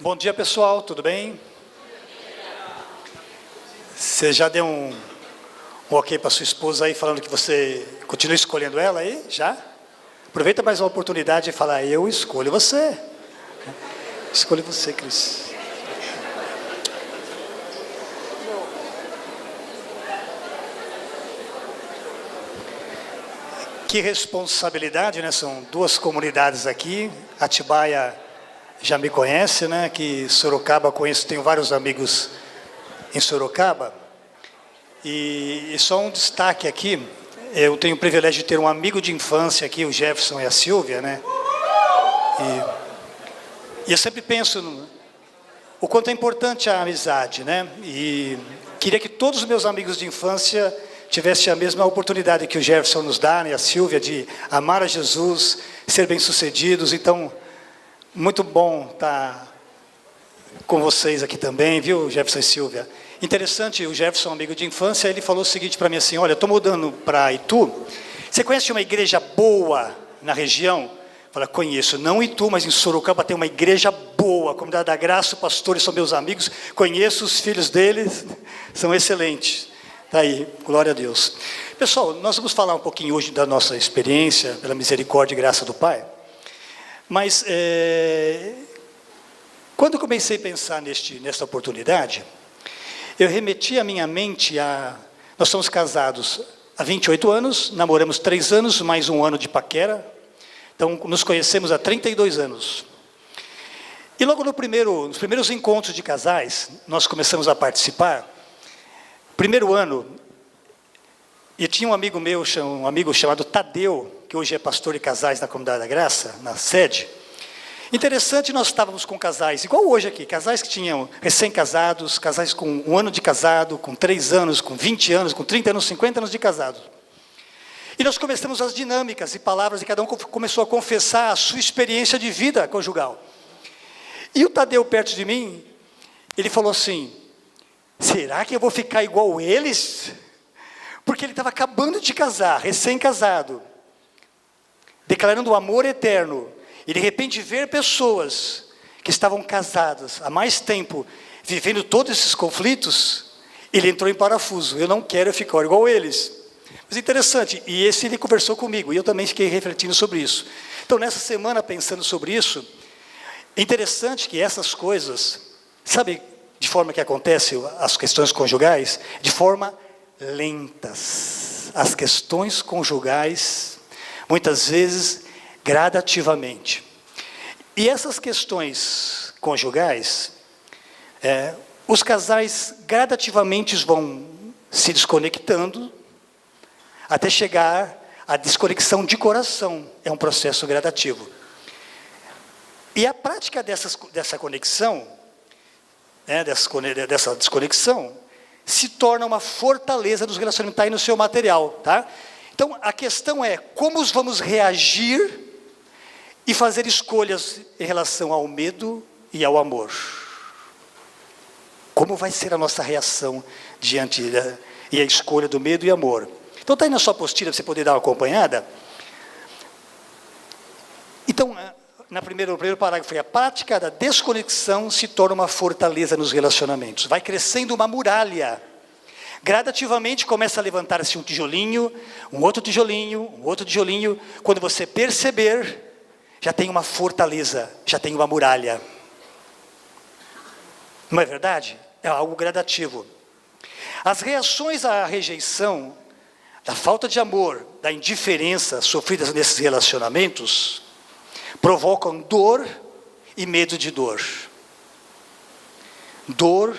Bom dia, pessoal, tudo bem? Você já deu um ok para sua esposa aí, falando que você continua escolhendo ela aí? Já? Aproveita mais uma oportunidade e fala, eu escolho você. Escolho você, Cris. Que responsabilidade, né? São duas comunidades aqui. Atibaia já me conhece, né? Que Sorocaba conheço, tenho vários amigos em Sorocaba. E só um destaque aqui, eu tenho o privilégio de ter um amigo de infância aqui, o Jefferson e a Silvia, né? E eu sempre penso o quanto é importante a amizade, né? E queria que todos os meus amigos de infância tivessem a mesma oportunidade que o Jefferson nos dá, né? A Silvia, de amar a Jesus, ser bem-sucedidos. Então, muito bom estar com vocês aqui também, viu, Jefferson e Silvia? Interessante, o Jefferson, amigo de infância, ele falou o seguinte para mim assim, olha, eu estou mudando para Itu, você conhece uma igreja boa na região? Fala, conheço, não em Itu, mas em Sorocaba tem uma igreja boa, a Comunidade da Graça, os pastores são meus amigos, conheço os filhos deles, são excelentes. Está aí, glória a Deus. Pessoal, nós vamos falar um pouquinho hoje da nossa experiência, pela misericórdia e graça do Pai, mas quando eu comecei a pensar nesta oportunidade, eu remeti a minha mente a... Nós somos casados há 28 anos, namoramos 3 anos, mais um ano de paquera, então nos conhecemos há 32 anos. E logo nos primeiros encontros de casais, nós começamos a participar. Primeiro ano, eu tinha um amigo meu, um amigo chamado Tadeu, que hoje é pastor de casais na Comunidade da Graça, na sede. Interessante, nós estávamos com casais, igual hoje aqui, casais que tinham recém-casados, casais com 1 ano de casado, com 3 anos, com 20 anos, com 30 anos, 50 anos de casado. E nós começamos as dinâmicas e palavras, e cada um começou a confessar a sua experiência de vida conjugal. E o Tadeu, perto de mim, ele falou assim, será que eu vou ficar igual eles? Porque ele estava acabando de casar, recém-casado, declarando o amor eterno, e de repente ver pessoas que estavam casadas há mais tempo, vivendo todos esses conflitos, ele entrou em parafuso, eu não quero ficar igual eles. Mas interessante, e ele conversou comigo, e eu também fiquei refletindo sobre isso. Então nessa semana, pensando sobre isso, é interessante que essas coisas, sabe, de forma que acontece as questões conjugais, de forma lentas. As questões conjugais, muitas vezes, gradativamente. E essas questões conjugais, os casais gradativamente vão se desconectando, até chegar à desconexão de coração. É um processo gradativo. E a prática dessa conexão, dessa desconexão, se torna uma fortaleza dos relacionamentos, está aí no seu material, tá? Então, a questão é, como vamos reagir e fazer escolhas em relação ao medo e ao amor? Como vai ser a nossa reação diante e a escolha do medo e amor? Então, está aí na sua apostila, para você poder dar uma acompanhada. Então, no primeiro parágrafo, foi a prática da desconexão se torna uma fortaleza nos relacionamentos. Vai crescendo uma muralha. Gradativamente começa a levantar-se um tijolinho, um outro tijolinho, um outro tijolinho. Quando você perceber, já tem uma fortaleza, já tem uma muralha. Não é verdade? É algo gradativo. As reações à rejeição, da falta de amor, da indiferença sofridas nesses relacionamentos, provocam dor e medo de dor. Dor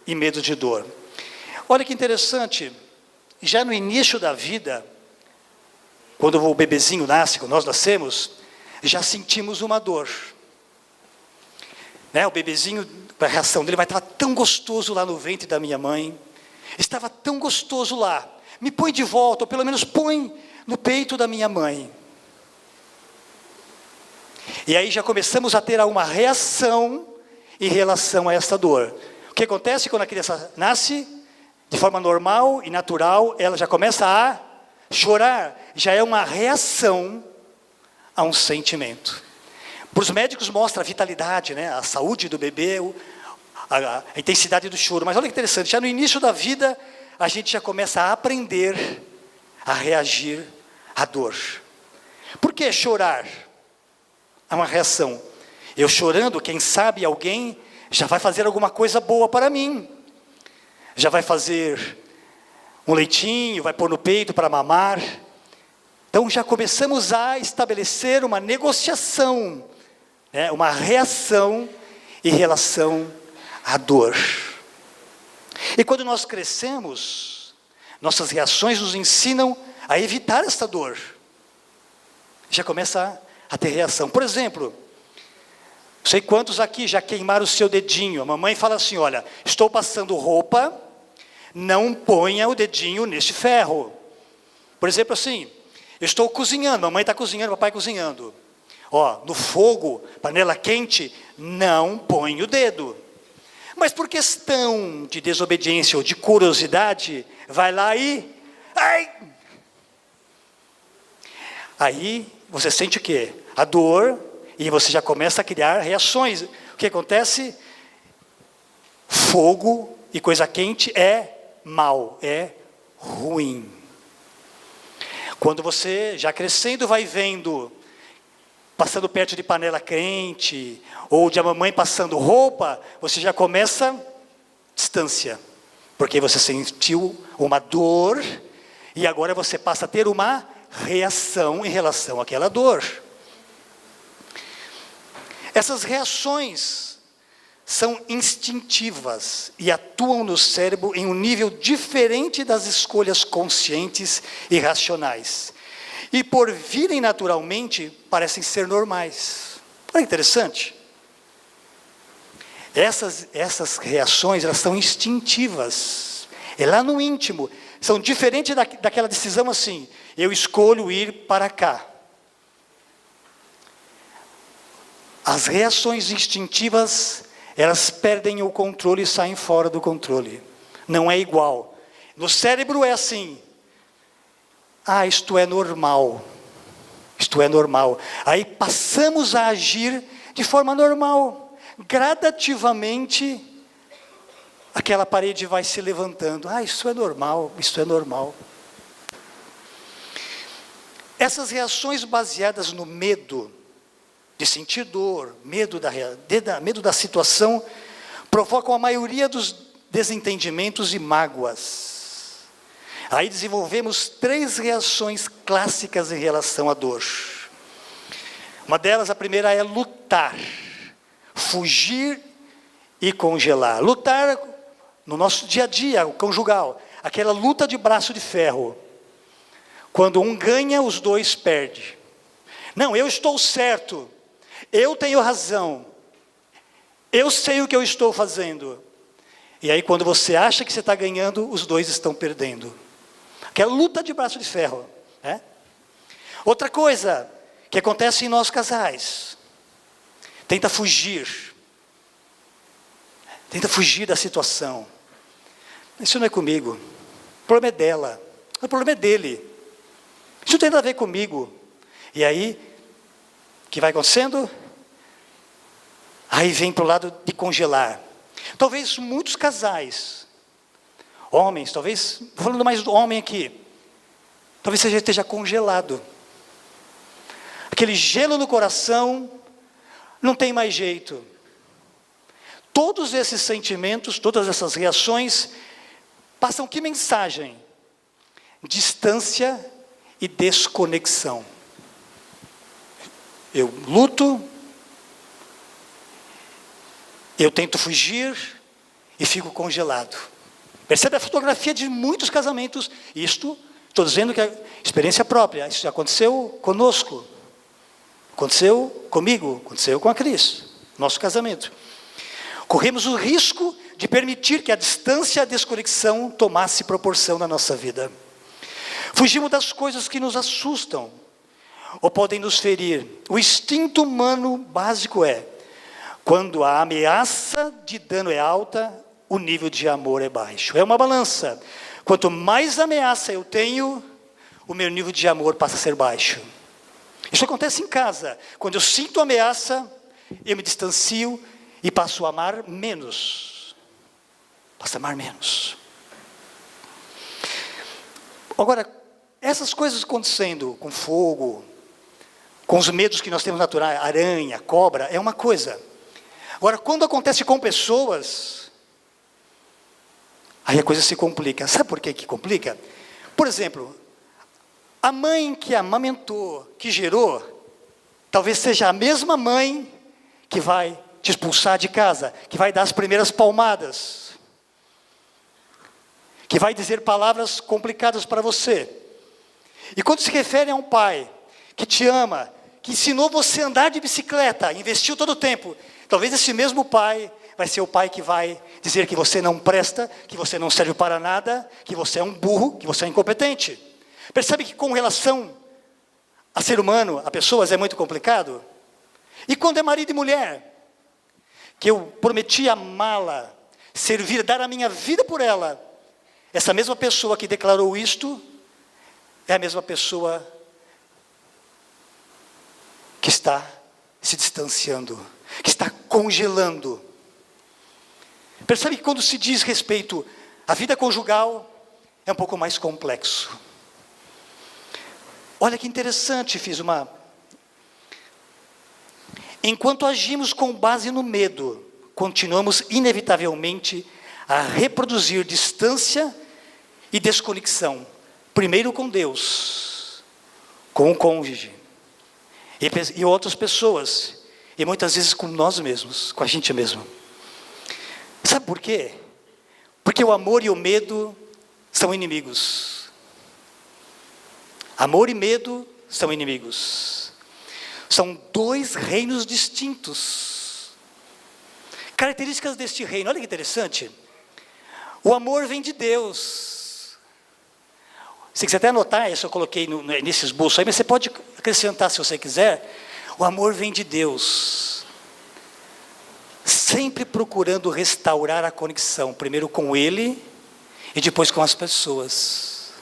e medo de dor. Olha que interessante, já no início da vida, quando o bebezinho nasce, quando nós nascemos, já sentimos uma dor. O bebezinho, a reação dele vai estar tão gostoso lá no ventre da minha mãe, estava tão gostoso lá, me põe de volta, ou pelo menos põe no peito da minha mãe. E aí já começamos a ter uma reação em relação a essa dor. O que acontece quando a criança nasce? De forma normal e natural, ela já começa a chorar. Já é uma reação a um sentimento. Para os médicos mostra a vitalidade, né? A saúde do bebê, a intensidade do choro. Mas olha que interessante, já no início da vida, a gente já começa a aprender a reagir à dor. Por que chorar? É uma reação. Eu chorando, quem sabe alguém já vai fazer alguma coisa boa para mim. Já vai fazer um leitinho, vai pôr no peito para mamar. Então já começamos a estabelecer uma negociação, né? Uma reação em relação à dor. E quando nós crescemos, nossas reações nos ensinam a evitar esta dor. Já começa a ter reação. Por exemplo, não sei quantos aqui já queimaram o seu dedinho. A mamãe fala assim, olha, estou passando roupa, não ponha o dedinho neste ferro. Por exemplo assim, eu estou cozinhando, mamãe está cozinhando, papai cozinhando. Ó, no fogo, panela quente, não põe o dedo. Mas por questão de desobediência ou de curiosidade, vai lá e... Ai! Aí você sente o quê? A dor, e você já começa a criar reações. O que acontece? Fogo e coisa quente é mal, é ruim. Quando você, já crescendo, vai vendo, passando perto de panela quente, ou de a mamãe passando roupa, você já começa distância. Porque você sentiu uma dor, e agora você passa a ter uma reação em relação àquela dor. Essas reações são instintivas e atuam no cérebro em um nível diferente das escolhas conscientes e racionais. E por virem naturalmente, parecem ser normais. Olha que interessante. Essas reações, elas são instintivas. É lá no íntimo. São diferentes daquela decisão assim, eu escolho ir para cá. As reações instintivas, elas perdem o controle e saem fora do controle. Não é igual. No cérebro é assim, isto é normal. Isto é normal. Aí passamos a agir de forma normal. Gradativamente, aquela parede vai se levantando. Isso é normal, isso é normal. Essas reações baseadas no medo, de sentir dor, medo da situação, provocam a maioria dos desentendimentos e mágoas. Aí desenvolvemos 3 reações clássicas em relação à dor. Uma delas, a primeira é lutar, fugir e congelar. Lutar no nosso dia a dia, o conjugal, aquela luta de braço de ferro. Quando um ganha, os dois perdem. Não, eu estou certo, eu tenho razão, eu sei o que eu estou fazendo. E aí quando você acha que você está ganhando, os dois estão perdendo. Aquela luta de braço de ferro. Né? Outra coisa que acontece em nós casais, tenta fugir da situação. Isso não é comigo, o problema é dela, o problema é dele. Isso não tem nada a ver comigo. E aí, o que vai acontecendo? Aí vem para o lado de congelar. Talvez muitos casais, homens, talvez, estou falando mais do homem aqui, talvez você já esteja congelado. Aquele gelo no coração, não tem mais jeito. Todos esses sentimentos, todas essas reações, passam que mensagem? Distância e desconexão. Eu luto, eu tento fugir e fico congelado. Percebe a fotografia de muitos casamentos? Isto, estou dizendo que é experiência própria. Isso já aconteceu conosco. Aconteceu comigo, aconteceu com a Cris. Nosso casamento. Corremos o risco de permitir que a distância e a desconexão tomasse proporção na nossa vida. Fugimos das coisas que nos assustam ou podem nos ferir. O instinto humano básico é: quando a ameaça de dano é alta, o nível de amor é baixo. É uma balança. Quanto mais ameaça eu tenho, o meu nível de amor passa a ser baixo. Isso acontece em casa. Quando eu sinto ameaça, eu me distancio e passo a amar menos. Passo a amar menos. Agora, essas coisas acontecendo com fogo, com os medos que nós temos naturais, aranha, cobra, é uma coisa. Agora, quando acontece com pessoas, aí a coisa se complica. Sabe por que complica? Por exemplo, a mãe que amamentou, que gerou, talvez seja a mesma mãe que vai te expulsar de casa, que vai dar as primeiras palmadas, que vai dizer palavras complicadas para você. E quando se refere a um pai que te ama, que ensinou você a andar de bicicleta, investiu todo o tempo, talvez esse mesmo pai vai ser o pai que vai dizer que você não presta, que você não serve para nada, que você é um burro, que você é incompetente. Percebe que com relação a ser humano, a pessoas, é muito complicado? E quando é marido e mulher, que eu prometi amá-la, servir, dar a minha vida por ela, essa mesma pessoa que declarou isto, é a mesma pessoa que está se distanciando, que está congelando. Percebe que quando se diz respeito à vida conjugal, é um pouco mais complexo. Olha que interessante, Enquanto agimos com base no medo, continuamos inevitavelmente a reproduzir distância e desconexão. Primeiro com Deus, com o cônjuge, e outras pessoas, e muitas vezes com nós mesmos, com a gente mesmo. Sabe por quê? Porque o amor e o medo são inimigos. Amor e medo são inimigos. São dois reinos distintos. Características deste reino, olha que interessante. O amor vem de Deus. Se quiser até anotar, isso eu coloquei nesse esboço aí, mas você pode acrescentar se você quiser. O amor vem de Deus. Sempre procurando restaurar a conexão, primeiro com Ele e depois com as pessoas.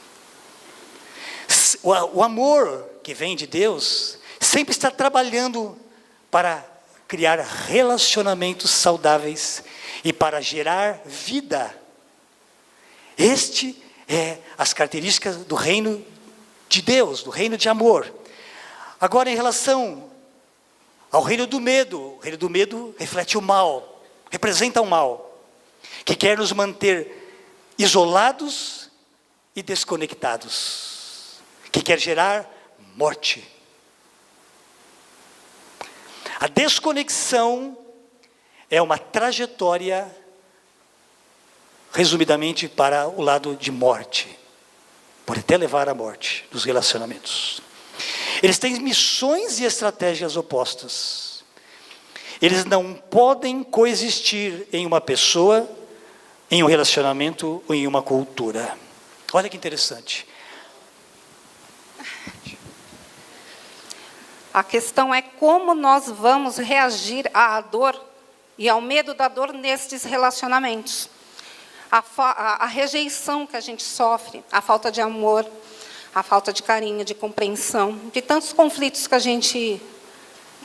O amor que vem de Deus sempre está trabalhando para criar relacionamentos saudáveis e para gerar vida. Este é as características do reino de Deus, do reino de amor. Agora, em relação ao reino do medo, o reino do medo reflete o mal, representa o mal, que quer nos manter isolados e desconectados, que quer gerar morte. A desconexão é uma trajetória, resumidamente, para o lado de morte. Pode até levar à morte dos relacionamentos. Eles têm missões e estratégias opostas. Eles não podem coexistir em uma pessoa, em um relacionamento ou em uma cultura. Olha que interessante. A questão é como nós vamos reagir à dor e ao medo da dor nestes relacionamentos. A rejeição que a gente sofre, a falta de amor, a falta de carinho, de compreensão, de tantos conflitos que a gente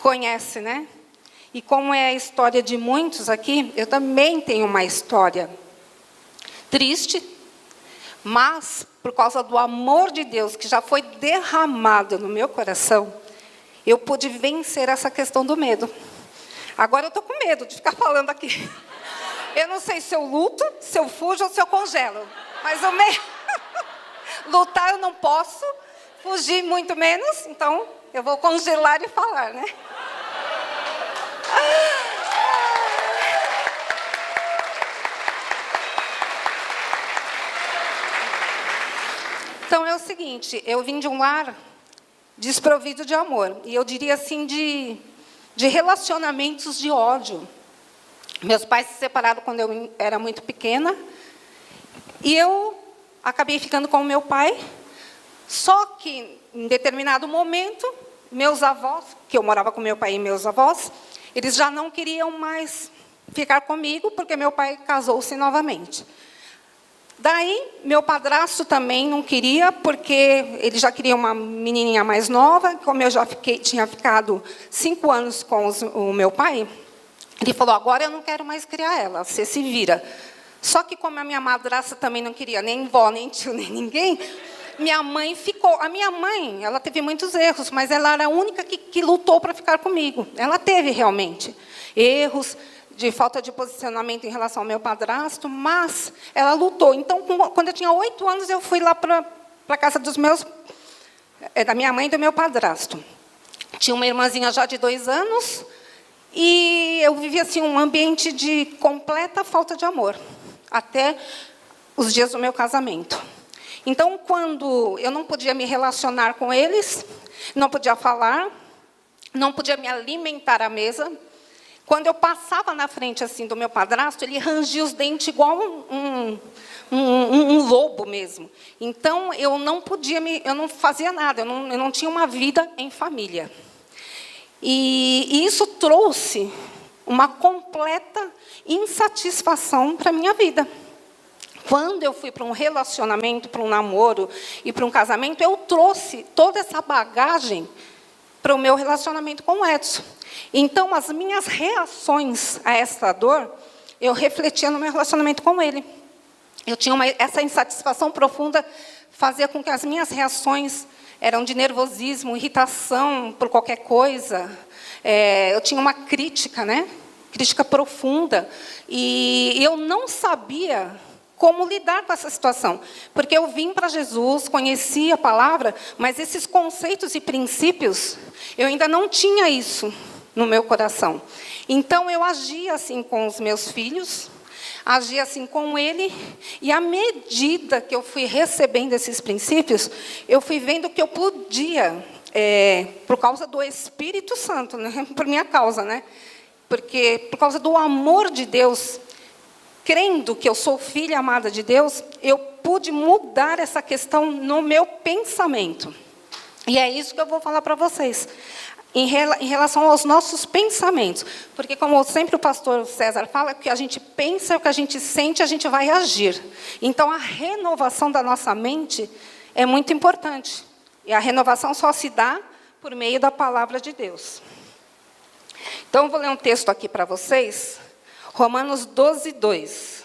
conhece, né? E como é a história de muitos aqui, eu também tenho uma história triste, mas por causa do amor de Deus que já foi derramado no meu coração, eu pude vencer essa questão do medo. Agora eu estou com medo de ficar falando aqui. Eu não sei se eu luto, se eu fujo ou se eu congelo. Mas o medo... Lutar eu não posso, fugir muito menos, então eu vou congelar e falar, né? Então é o seguinte, eu vim de um lar desprovido de amor, e eu diria assim, de relacionamentos de ódio. Meus pais se separaram quando eu era muito pequena, e eu acabei ficando com o meu pai, só que, em determinado momento, meus avós, que eu morava com meu pai e meus avós, eles já não queriam mais ficar comigo, porque meu pai casou-se novamente. Daí, meu padrasto também não queria, porque ele já queria uma menininha mais nova. Como eu já tinha ficado 5 anos com o meu pai, ele falou, agora eu não quero mais criar ela, você se vira. Só que como a minha madrasta também não queria nem vó, nem tio, nem ninguém, minha mãe ficou. A minha mãe, ela teve muitos erros, mas ela era a única que lutou para ficar comigo. Ela teve realmente erros, de falta de posicionamento em relação ao meu padrasto, mas ela lutou. Então, quando eu tinha 8 anos, eu fui lá para a casa da minha mãe e do meu padrasto. Tinha uma irmãzinha já de 2 anos, e eu vivia assim, um ambiente de completa falta de amor, até os dias do meu casamento. Então, quando eu não podia me relacionar com eles, não podia falar, não podia me alimentar à mesa. Quando eu passava na frente assim do meu padrasto, ele rangia os dentes igual um lobo mesmo. Então, eu não podia, eu não fazia nada, eu não tinha uma vida em família. E isso trouxe uma completa insatisfação para a minha vida. Quando eu fui para um relacionamento, para um namoro e para um casamento, eu trouxe toda essa bagagem para o meu relacionamento com o Edson. Então, as minhas reações a essa dor, eu refletia no meu relacionamento com ele. Eu tinha essa insatisfação profunda, fazia com que as minhas reações eram de nervosismo, irritação por qualquer coisa. Eu tinha uma crítica, né? Crítica profunda. E eu não sabia como lidar com essa situação. Porque eu vim para Jesus, conheci a palavra, mas esses conceitos e princípios, eu ainda não tinha isso no meu coração. Então, eu agia assim com os meus filhos, agia assim com ele, e à medida que eu fui recebendo esses princípios, eu fui vendo que eu podia, por causa do Espírito Santo, né? Por minha causa, né? Porque por causa do amor de Deus, crendo que eu sou filha amada de Deus, eu pude mudar essa questão no meu pensamento. E é isso que eu vou falar para vocês, em relação aos nossos pensamentos. Porque, como sempre o pastor César fala, que a gente pensa, o que a gente sente, a gente vai agir. Então, a renovação da nossa mente é muito importante. E a renovação só se dá por meio da palavra de Deus. Então, eu vou ler um texto aqui para vocês. Romanos 12, 2.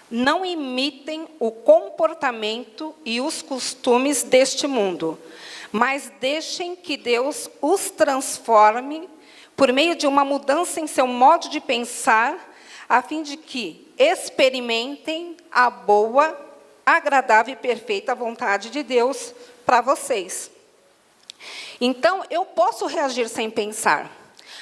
Não imitem o comportamento e os costumes deste mundo, mas deixem que Deus os transforme por meio de uma mudança em seu modo de pensar, a fim de que experimentem a boa, agradável e perfeita vontade de Deus para vocês. Então, eu posso reagir sem pensar.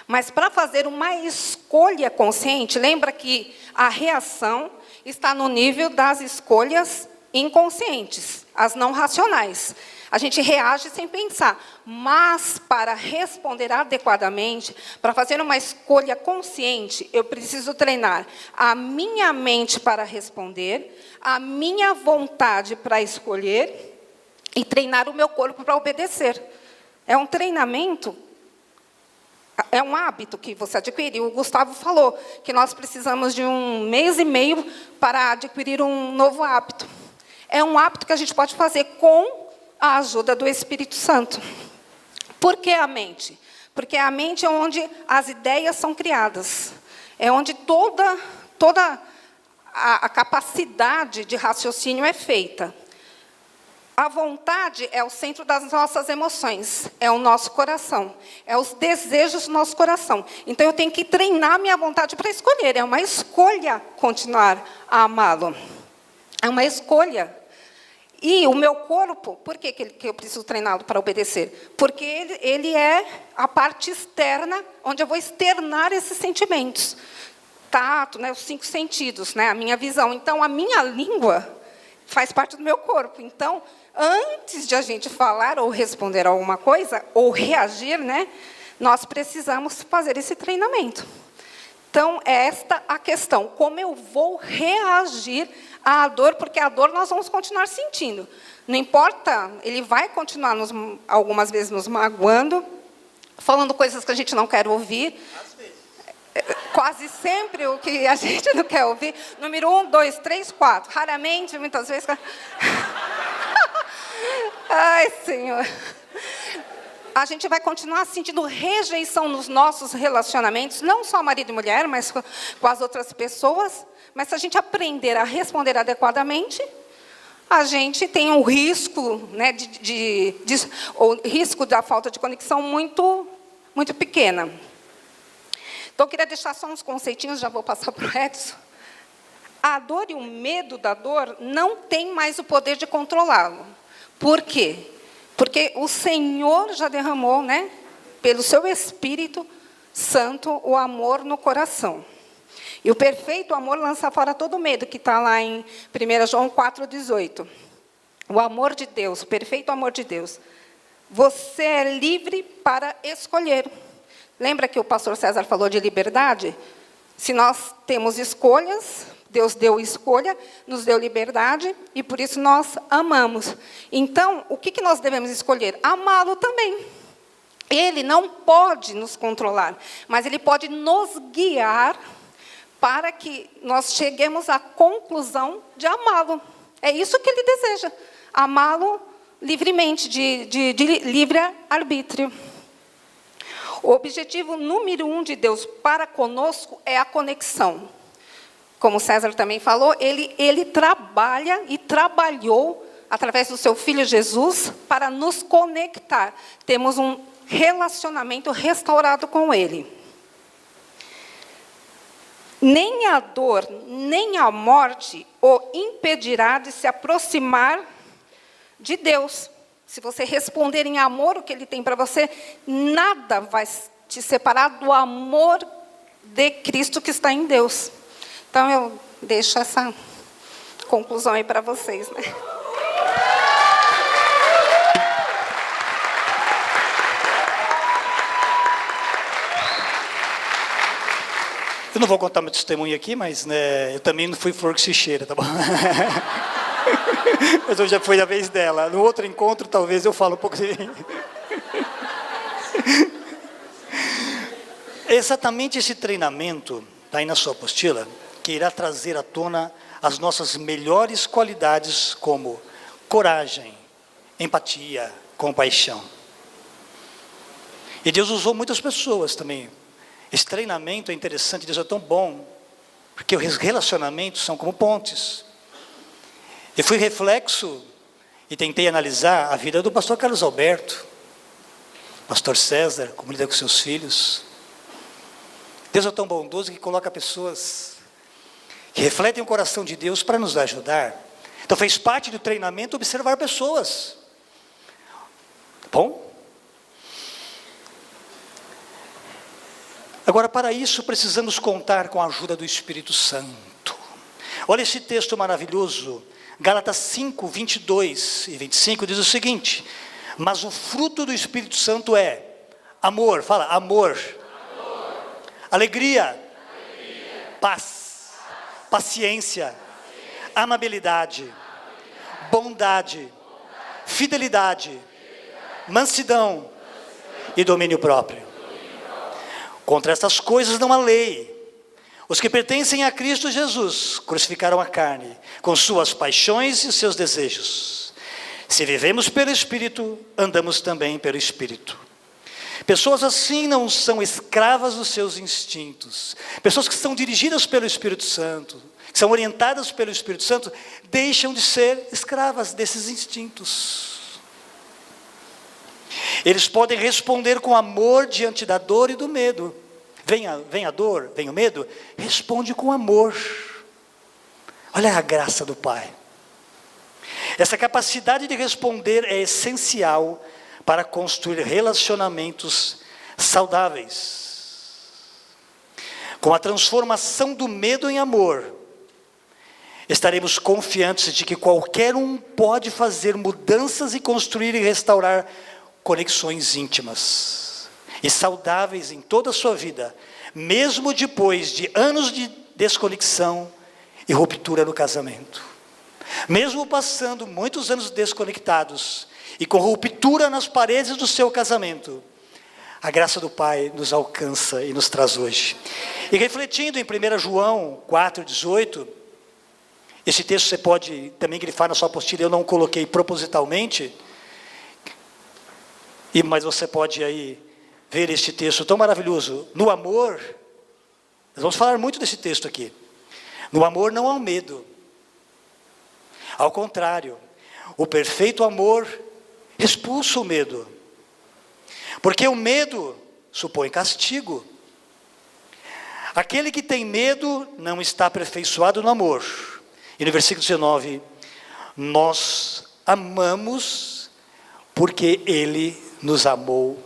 Mas para fazer uma escolha consciente, lembra que a reação está no nível das escolhas inconscientes, as não racionais. A gente reage sem pensar, mas para responder adequadamente, para fazer uma escolha consciente, eu preciso treinar a minha mente para responder, a minha vontade para escolher e treinar o meu corpo para obedecer. É um treinamento. É um hábito que você adquire. O Gustavo falou que nós precisamos de 1 mês e meio para adquirir um novo hábito. É um hábito que a gente pode fazer com a ajuda do Espírito Santo. Por que a mente? Porque a mente é onde as ideias são criadas. É onde toda a capacidade de raciocínio é feita. A vontade é o centro das nossas emoções, é o nosso coração, é os desejos do nosso coração. Então, eu tenho que treinar a minha vontade para escolher. É uma escolha continuar a amá-lo. É uma escolha. E o meu corpo, por que eu preciso treiná-lo para obedecer? Porque ele é a parte externa, onde eu vou externar esses sentimentos. Tato, né, os 5 sentidos, né, a minha visão. Então, a minha língua faz parte do meu corpo. Então, antes de a gente falar ou responder alguma coisa, ou reagir, né, nós precisamos fazer esse treinamento. Então, é esta a questão. Como eu vou reagir à dor? Porque a dor nós vamos continuar sentindo. Não importa, ele vai continuar algumas vezes nos magoando, falando coisas que a gente não quer ouvir. quase sempre o que a gente não quer ouvir. Número 1, 2, 3, 4. Raramente, muitas vezes. Ai, Senhor. A gente vai continuar sentindo rejeição nos nossos relacionamentos, não só marido e mulher, mas com as outras pessoas. Mas se a gente aprender a responder adequadamente, a gente tem um risco, né, o risco da falta de conexão muito, muito pequena. Então, eu queria deixar só uns conceitinhos, já vou passar para o Edson. A dor e o medo da dor não tem mais o poder de controlá-lo. Por quê? Porque o Senhor já derramou, né, pelo seu Espírito Santo, o amor no coração. E o perfeito amor lança fora todo medo, que está lá em 1 João 4,18. O amor de Deus, o perfeito amor de Deus. Você é livre para escolher. Lembra que o pastor César falou de liberdade? Se nós temos escolhas, Deus deu escolha, nos deu liberdade, e por isso nós amamos. Então, o que nós devemos escolher? Amá-lo também. Ele não pode nos controlar, mas ele pode nos guiar para que nós cheguemos à conclusão de amá-lo. É isso que ele deseja, amá-lo livremente, de livre-arbítrio. O objetivo número 1 de Deus para conosco é a conexão. Como César também falou, ele trabalha e trabalhou através do seu Filho Jesus para nos conectar. Temos um relacionamento restaurado com Ele. Nem a dor, nem a morte o impedirá de se aproximar de Deus. Se você responder em amor o que Ele tem para você, nada vai te separar do amor de Cristo que está em Deus. Então, eu deixo essa conclusão aí para vocês, né? Eu não vou contar meu testemunho aqui, mas né, eu também não fui flor que se cheira, tá bom? Mas hoje já foi a vez dela. No outro encontro, talvez eu fale um pouco de... Exatamente esse treinamento, está aí na sua apostila, que irá trazer à tona as nossas melhores qualidades, como coragem, empatia, compaixão. E Deus usou muitas pessoas também. Esse treinamento é interessante, Deus é tão bom, porque os relacionamentos são como pontes. Eu fui reflexo e tentei analisar a vida do pastor Carlos Alberto, pastor César, como lida com seus filhos. Deus é tão bondoso que coloca pessoas que refletem o coração de Deus para nos ajudar. Então fez parte do treinamento observar pessoas. Tá bom? Agora, para isso, precisamos contar com a ajuda do Espírito Santo. Olha esse texto maravilhoso, Gálatas 5, 22 e 25, diz o seguinte: mas o fruto do Espírito Santo é amor, fala, amor. Alegria, paz, paciência, amabilidade, bondade, fidelidade, mansidão e domínio próprio. Contra estas coisas não há lei. Os que pertencem a Cristo Jesus crucificaram a carne, com suas paixões e seus desejos. Se vivemos pelo Espírito, andamos também pelo Espírito. Pessoas assim não são escravas dos seus instintos. Pessoas que são dirigidas pelo Espírito Santo, que são orientadas pelo Espírito Santo, deixam de ser escravas desses instintos. Eles podem responder com amor diante da dor e do medo. Vem a dor, vem o medo, responde com amor. Olha a graça do Pai. Essa capacidade de responder é essencial para construir relacionamentos saudáveis. Com a transformação do medo em amor, estaremos confiantes de que qualquer um pode fazer mudanças e construir e restaurar conexões íntimas e saudáveis em toda a sua vida, mesmo depois de anos de desconexão e ruptura no casamento. Mesmo passando muitos anos desconectados e com ruptura nas paredes do seu casamento, a graça do Pai nos alcança e nos traz hoje. E refletindo em 1 João 4,18, esse texto você pode também grifar na sua apostila, eu não coloquei propositalmente, mas você pode aí ver este texto tão maravilhoso. No amor, nós vamos falar muito desse texto aqui. No amor não há medo. Ao contrário, o perfeito amor expulsa o medo. Porque o medo supõe castigo. Aquele que tem medo não está aperfeiçoado no amor. E no versículo 19, nós amamos porque Ele nos amou